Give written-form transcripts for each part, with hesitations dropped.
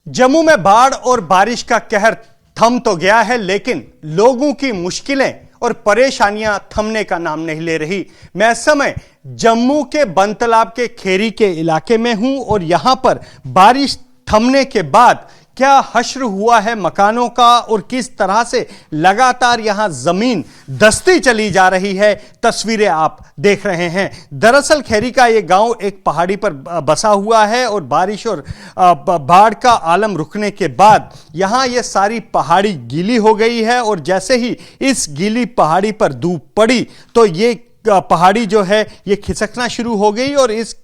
जम्मू में बाढ़ और बारिश का कहर थम तो गया है, लेकिन लोगों की मुश्किलें और परेशानियां थमने का नाम नहीं ले रही। मैं इस समय जम्मू के बनतलाब के खेरी के इलाके में हूं और यहां पर बारिश थमने के बाद क्या हश्र हुआ है मकानों का और किस तरह से लगातार यहां जमीन दस्ती चली जा रही है, तस्वीरें आप देख रहे हैं। दरअसल खेरी का यह गांव एक पहाड़ी पर बसा हुआ है और बारिश और बाढ़ का आलम रुकने के बाद यहां यह सारी पहाड़ी गीली हो गई है और जैसे ही इस गीली पहाड़ी पर धूप पड़ी तो ये पहाड़ी जो है ये खिसकना शुरू हो गई और इस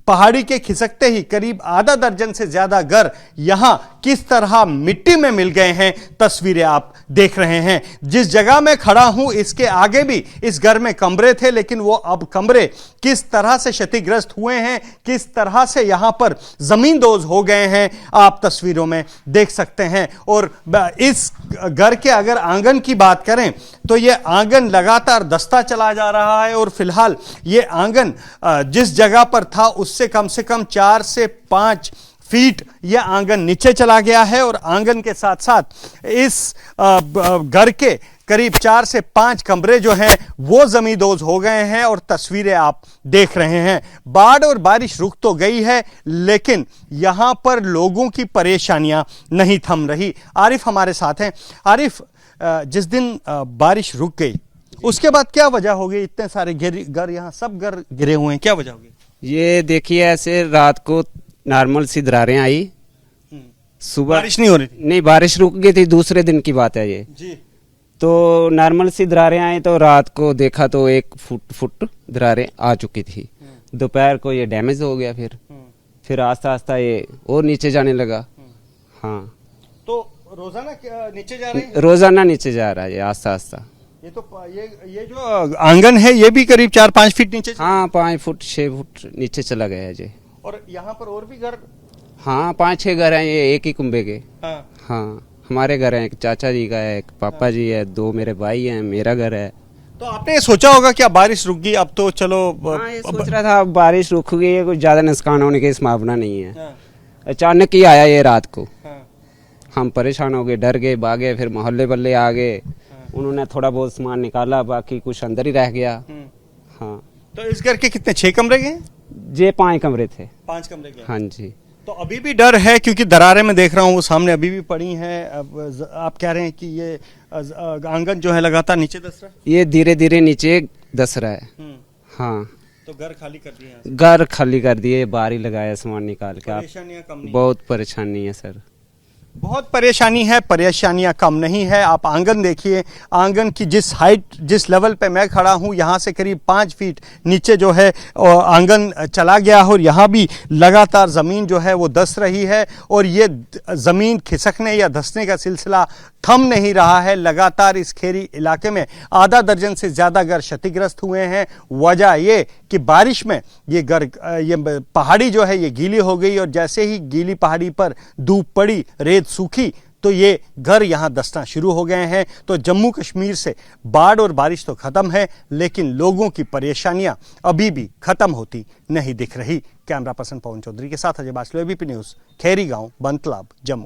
पहाड़ी के खिसकते ही करीब आधा दर्जन से ज्यादा घर यहां किस तरह मिट्टी में मिल गए हैं, तस्वीरें आप देख रहे हैं। जिस जगह मैं खड़ा हूं इसके आगे भी इस घर में कमरे थे, लेकिन वो अब कमरे किस तरह से क्षतिग्रस्त हुए हैं, किस तरह से यहां पर जमींदोज हो गए हैं, आप तस्वीरों में देख सकते हैं। और इस घर के अगर आंगन की बात करें तो यह आंगन लगातार दस्ता चला जा रहा है और फिलहाल यह आंगन जिस जगह पर था उससे कम से कम 4 से 5 फीट यह आंगन नीचे चला गया है और आंगन के साथ साथ इस घर के करीब 4 से 5 कमरे जो हैं वो जमींदोज हो गए हैं और तस्वीरें आप देख रहे हैं। बाढ़ और बारिश रुक तो गई है, लेकिन यहां पर लोगों की परेशानियां नहीं थम रही। आरिफ हमारे साथ हैं। आरिफ, जिस दिन बारिश रुक गई उसके बाद क्या वजह हो गई? इतने सारे घर यहाँ सब घर गिरे हुए हैं, क्या वजह हो गई? ये देखिए, ऐसे रात को नॉर्मल सी दरारें आई, सुबह बारिश नहीं हो रही थी। नहीं, बारिश रुक गई थी, दूसरे दिन की बात है ये जी। तो नॉर्मल सी दरारें आई तो रात को देखा तो 1 फुट दरारें आ चुकी थी। दोपहर को ये डैमेज हो गया, फिर आस्ता आस्ता ये और नीचे जाने लगा। हाँ, तो रोजाना नीचे जा रहे हैं? रोजाना नीचे जा रहा है ये आस्ता आस्ता। ये तो ये जो आंगन है ये भी करीब 4-5 फीट नीचे हाँ, 5 फुट 6 फुट नीचे चला गया है जी। और यहाँ पर और भी घर? हाँ, 5-6 घर हैं, ये एक ही कुंबे के। हाँ, हमारे घर हैं, एक चाचा जी का है, एक पापा जी है, 2 मेरे भाई हैं, मेरा घर है। तो आपने ये सोचा होगा क्या बारिश रुक गई अब तो चलो? हाँ, ये सोच रहा था बारिश रुक गई है, कुछ ज्यादा नुकसान होने की संभावना नहीं है। अचानक ही आया ये रात को। हम परेशान हो गए, डर गए, भागे, फिर मोहल्ले बल्ले आ गए, उन्होंने थोड़ा बहुत सामान निकाला, बाकी कुछ अंदर ही रह गया। हाँ, तो इस घर के कितने 6 कमरे गए? ये 5 कमरे थे। 5 कमरे गए। हाँ जी। तो अभी भी डर है क्योंकि दरारें मैं देख रहा हूँ वो सामने अभी भी पड़ी हैं। अब आप कह रहे हैं कि ये आंगन जो है लगातार नीचे धंस रहा है? ये धीरे धीरे नीचे धंस रहा है। हाँ, तो घर खाली कर दिए? घर खाली कर दिए, बाहर ही लगाया सामान निकाल के। परेशानियां कम नहीं? बहुत परेशानी है सर, बहुत परेशानी है, परेशानियां कम नहीं है। आप आंगन देखिए, आंगन की जिस हाइट, जिस लेवल पे मैं खड़ा हूं यहाँ से करीब 5 फीट नीचे जो है आंगन चला गया है और यहाँ भी लगातार ज़मीन जो है वो धंस रही है और ये ज़मीन खिसकने या धंसने का सिलसिला थम नहीं रहा है। लगातार इस खेरी इलाके में आधा दर्जन से ज़्यादा घर क्षतिग्रस्त हुए हैं। वजह ये कि बारिश में ये पहाड़ी जो है ये गीली हो गई और जैसे ही गीली पहाड़ी पर धूप पड़ी, रेत सूखी, तो ये घर यहां धंसना शुरू हो गए हैं। तो जम्मू कश्मीर से बाढ़ और बारिश तो खत्म है, लेकिन लोगों की परेशानियां अभी भी खत्म होती नहीं दिख रही। कैमरा पर्सन पवन चौधरी के साथ अजय बासलो, एबीपी न्यूज़, खेरी गांव, बनतलाब, जम्मू।